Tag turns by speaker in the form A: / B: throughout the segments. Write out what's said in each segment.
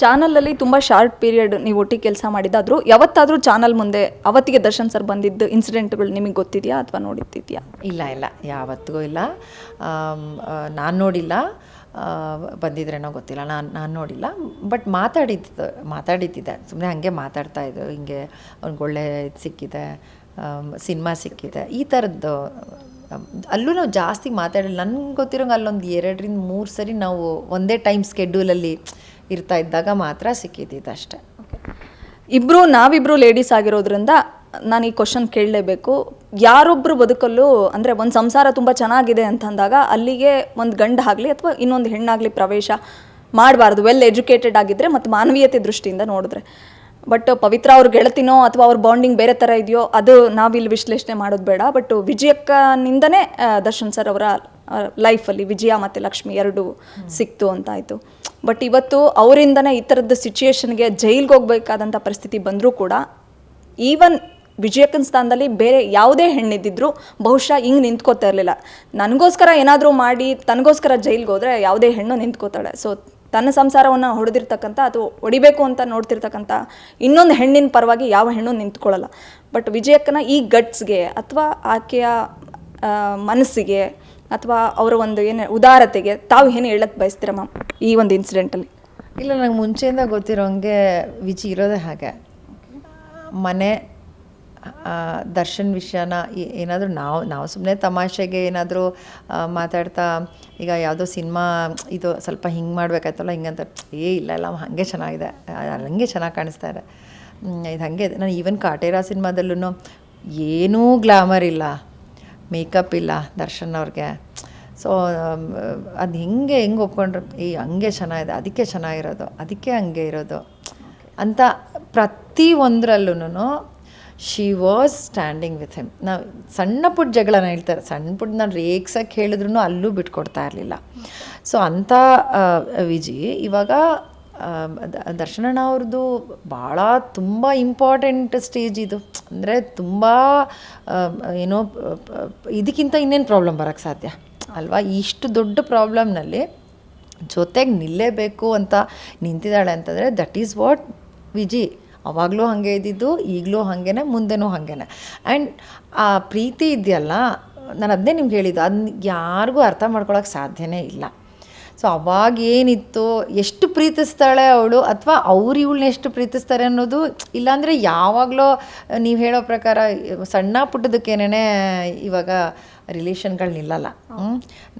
A: ಚಾನಲಲ್ಲಿ ತುಂಬ short period ನೀವು ಒಟ್ಟಿಗೆ ಕೆಲಸ ಮಾಡಿದ್ದಾದರೂ ಯಾವತ್ತಾದರೂ ಚಾನಲ್ ಮುಂದೆ ಅವತ್ತಿಗೆ ದರ್ಶನ್ ಸರ್ ಬಂದಿದ್ದು ಇನ್ಸಿಡೆಂಟ್ಗಳು ನಿಮಗೆ ಗೊತ್ತಿದೆಯಾ ಅಥವಾ ನೋಡಿದ್ದಿದೆಯಾ?
B: ಇಲ್ಲ ಯಾವತ್ತಿಗೂ ಇಲ್ಲ. ನಾನು ನೋಡಿಲ್ಲ, ಬಂದಿದ್ರೇನೋ ಗೊತ್ತಿಲ್ಲ, ನಾನು ನೋಡಿಲ್ಲ. ಬಟ್ ಮಾತಾಡಿದ್ದಿದೆ, ಸುಮ್ಮನೆ ಹಾಗೆ ಮಾತಾಡ್ತಾಯಿದ್ದು, ಹಿಂಗೆ ಅವ್ನಿಗೆ ಒಳ್ಳೆ ಇದು ಸಿಕ್ಕಿದೆ, ಸಿನಿಮಾ ಸಿಕ್ಕಿದೆ, ಈ ಥರದ್ದು. ಅಲ್ಲೂ ನಾವು ಜಾಸ್ತಿ ಮಾತಾಡಿಲ್ಲ. ನನಗೆ ಗೊತ್ತಿರೋಂಗೆ ಅಲ್ಲೊಂದು 2-3 ಸರಿ ನಾವು ಒಂದೇ ಟೈಮ್ ಸ್ಕೆಡ್ಯೂಲಲ್ಲಿ ಇರ್ತಾ ಇದ್ದಾಗ ಮಾತ್ರ ಸಿಕ್ಕಿದ್ದಿದ್ದು ಅಷ್ಟೇ.
A: ನಾವಿಬ್ಬರು ಲೇಡೀಸ್ ಆಗಿರೋದ್ರಿಂದ ನಾನು ಈ ಕ್ವಶನ್ ಕೇಳಲೇಬೇಕು. ಯಾರೊಬ್ಬರು ಬದುಕಲ್ಲೂ ಅಂದರೆ ಒಂದು ಸಂಸಾರ ತುಂಬ ಚೆನ್ನಾಗಿದೆ ಅಂತಂದಾಗ ಅಲ್ಲಿಗೆ ಒಂದು ಗಂಡು ಆಗಲಿ ಅಥವಾ ಇನ್ನೊಂದು ಹೆಣ್ಣಾಗಲಿ ಪ್ರವೇಶ ಮಾಡಬಾರ್ದು, ವೆಲ್ ಎಜುಕೇಟೆಡ್ ಆಗಿದ್ದರೆ ಮತ್ತು ಮಾನವೀಯತೆ ದೃಷ್ಟಿಯಿಂದ ನೋಡಿದ್ರೆ. ಬಟ್ ಪವಿತ್ರ ಅವ್ರ ಗೆಳತಿನೋ ಅಥವಾ ಅವ್ರ ಬಾಂಡಿಂಗ್ ಬೇರೆ ಥರ ಇದೆಯೋ ಅದು ನಾವಿಲ್ಲಿ ವಿಶ್ಲೇಷಣೆ ಮಾಡೋದು ಬೇಡ. ಬಟ್ ವಿಜಯಕ್ಕನಿಂದನೇ ದರ್ಶನ್ ಸರ್ ಅವರ ಲೈಫಲ್ಲಿ ವಿಜಯ ಮತ್ತು ಲಕ್ಷ್ಮಿ ಎರಡೂ ಸಿಕ್ತು ಅಂತಾಯಿತು. ಬಟ್ ಇವತ್ತು ಅವರಿಂದನೇ ಈ ಥರದ್ದು ಸಿಚುಯೇಷನ್ಗೆ ಜೈಲಿಗೆ ಹೋಗ್ಬೇಕಾದಂಥ ಪರಿಸ್ಥಿತಿ ಬಂದರೂ ಕೂಡ ಈವನ್ ವಿಜಯಕ್ಕನ ಸ್ಥಾನದಲ್ಲಿ ಬೇರೆ ಯಾವುದೇ ಹೆಣ್ಣಿದ್ದಿದ್ರು ಬಹುಶಃ ಹಿಂಗೆ ನಿಂತ್ಕೋತಾ ಇರಲಿಲ್ಲ. ನನಗೋಸ್ಕರ ಏನಾದರೂ ಮಾಡಿ ತನಗೋಸ್ಕರ ಜೈಲಿಗೆ ಹೋದರೆ ಯಾವುದೇ ಹೆಣ್ಣು ನಿಂತ್ಕೋತಾಳೆ. ಸೊ ತನ್ನ ಸಂಸಾರವನ್ನು ಹೊಡೆದಿರ್ತಕ್ಕಂಥ ಅಥವಾ ಹೊಡಿಬೇಕು ಅಂತ ನೋಡ್ತಿರ್ತಕ್ಕಂಥ ಇನ್ನೊಂದು ಹೆಣ್ಣಿನ ಪರವಾಗಿ ಯಾವ ಹೆಣ್ಣು ನಿಂತ್ಕೊಳ್ಳಲ್ಲ. ಬಟ್ ವಿಜಯಕ್ಕನ ಈ ಗಟ್ಸ್ಗೆ ಅಥವಾ ಆಕೆಯ ಮನಸ್ಸಿಗೆ ಅಥವಾ ಅವರ ಒಂದು ಏನು ಉದಾರತೆಗೆ ತಾವು ಏನು ಹೇಳಕ್ಕೆ ಬಯಸ್ತೀರ ಮ್ಯಾಮ್ ಈ ಒಂದು ಇನ್ಸಿಡೆಂಟಲ್ಲಿ?
B: ಇಲ್ಲ, ನಂಗೆ ಮುಂಚೆಯಿಂದ ಗೊತ್ತಿರೋಂಗೆ ವಿಜಿ ಇರೋದೇ ಹಾಗೆ. ಮನೆ ದರ್ಶನ್ ವಿಷಯನ ಏನಾದರೂ ನಾವು ಸುಮ್ಮನೆ ತಮಾಷೆಗೆ ಏನಾದರೂ ಮಾತಾಡ್ತಾ, ಈಗ ಯಾವುದೋ ಸಿನಿಮಾ ಇದು ಸ್ವಲ್ಪ ಹಿಂಗೆ ಮಾಡಬೇಕಾಯ್ತಲ್ಲ ಹಿಂಗಂತ, ಇಲ್ಲ ಹಾಗೆ ಚೆನ್ನಾಗಿದೆ, ಹಂಗೆ ಚೆನ್ನಾಗಿ ಕಾಣಿಸ್ತಾ ಇದೆ, ಇದು ಹಾಗೆ. ನಾನು ಈವನ್ ಕಾಟೇರ ಸಿನಿಮಾದಲ್ಲೂ ಏನೂ ಗ್ಲಾಮರ್ ಇಲ್ಲ, ಮೇಕಪ್ ಇಲ್ಲ ದರ್ಶನ್ ಅವ್ರಿಗೆ. ಸೊ ಅದು ಹೆಂಗೆ ಒಪ್ಕೊಂಡ್ರೆ ಹಂಗೆ ಚೆನ್ನಾಗಿದೆ, ಅದಕ್ಕೆ ಚೆನ್ನಾಗಿರೋದು, ಅದಕ್ಕೆ ಹಂಗೆ ಇರೋದು ಅಂತ ಪ್ರತಿ ಒಂದರಲ್ಲೂ she was standing with him. ನಾವು ಸಣ್ಣ ಪುಟ್ಟ ಜಗಳನ ಹೇಳ್ತಾರೆ, ಸಣ್ಣ ಪುಟ್ಟ ನಾನು ರೇಗ್ಸಕ್ಕೆ ಹೇಳಿದ್ರು ಅಲ್ಲೂ ಬಿಟ್ಕೊಡ್ತಾ ಇರಲಿಲ್ಲ. ಸೊ ಅಂಥ ವಿಜಿ ಇವಾಗ ದರ್ಶನಣ್ಣ ಅವ್ರದ್ದು ಭಾಳ ತುಂಬ ಇಂಪಾರ್ಟೆಂಟ್ ಸ್ಟೇಜ್ ಇದು. ಅಂದರೆ ತುಂಬ ಏನೋ ಇದಕ್ಕಿಂತ ಇನ್ನೇನು ಪ್ರಾಬ್ಲಮ್ ಬರೋಕ್ಕೆ ಸಾಧ್ಯ ಅಲ್ವಾ? ಇಷ್ಟು ದೊಡ್ಡ ಪ್ರಾಬ್ಲಮ್ನಲ್ಲಿ ಜೊತೆಗೆ ನಿಲ್ಲೇಬೇಕು ಅಂತ ನಿಂತಿದ್ದಾಳೆ ಅಂತಂದರೆ ದಟ್ ಈಸ್ ವಾಟ್ ವಿಜಿ. ಅವಾಗಲೂ ಹಾಗೆ ಇದ್ದಿದ್ದು, ಈಗಲೂ ಹಾಗೇ, ಮುಂದೆನೂ ಹಾಗೇ. ಆ್ಯಂಡ್ ಆ ಪ್ರೀತಿ ಇದೆಯಲ್ಲ, ನಾನು ಅದನ್ನೇ ನಿಮ್ಗೆ ಹೇಳಿದ್ದು, ಅದನ್ನ ಯಾರಿಗೂ ಅರ್ಥ ಮಾಡ್ಕೊಳಕ್ಕೆ ಸಾಧ್ಯನೇ ಇಲ್ಲ. ಸೊ ಅವಾಗ ಏನಿತ್ತು, ಎಷ್ಟು ಪ್ರೀತಿಸ್ತಾಳೆ ಅವಳು ಅಥವಾ ಅವ್ರು ಇವಳನ್ನ ಎಷ್ಟು ಪ್ರೀತಿಸ್ತಾರೆ ಅನ್ನೋದು, ಇಲ್ಲಾಂದರೆ ಯಾವಾಗಲೂ ನೀವು ಹೇಳೋ ಪ್ರಕಾರ ಸಣ್ಣ ಪುಟ್ಟದಕ್ಕೇನೇ ಇವಾಗ ರಿಲೇಷನ್ಗಳು ನಿಲ್ಲಲ್ಲ.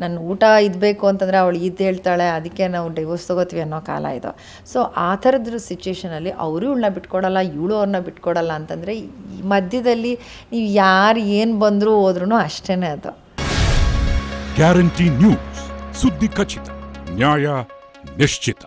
B: ನನ್ನ ಊಟ ಇದ್ಬೇಕು ಅಂತಂದರೆ ಅವಳು ಇದು ಹೇಳ್ತಾಳೆ, ಅದಕ್ಕೆ ನಾವು ಡಿವೋರ್ಸ್ ತೊಗೋತೀವಿ ಅನ್ನೋ ಕಾಲ ಇದು. ಸೊ ಆ ಥರದ್ರ ಸಿಚುವೇಷನಲ್ಲಿ ಅವರು ಇವಳನ್ನ ಬಿಟ್ಕೊಡಲ್ಲ, ಇವಳು ಅವ್ರನ್ನ ಬಿಟ್ಕೊಡಲ್ಲ ಅಂತಂದರೆ ಮಧ್ಯದಲ್ಲಿ ನೀವು ಯಾರು ಏನು ಬಂದರೂ ಹೋದ್ರೂ ಅಷ್ಟೇ. ಅದು
C: ಗ್ಯಾರಂಟಿ ನ್ಯೂಸ್, ಸುದ್ದಿ ಖಚಿತ, ನ್ಯಾಯ ನಿಶ್ಚಿತ.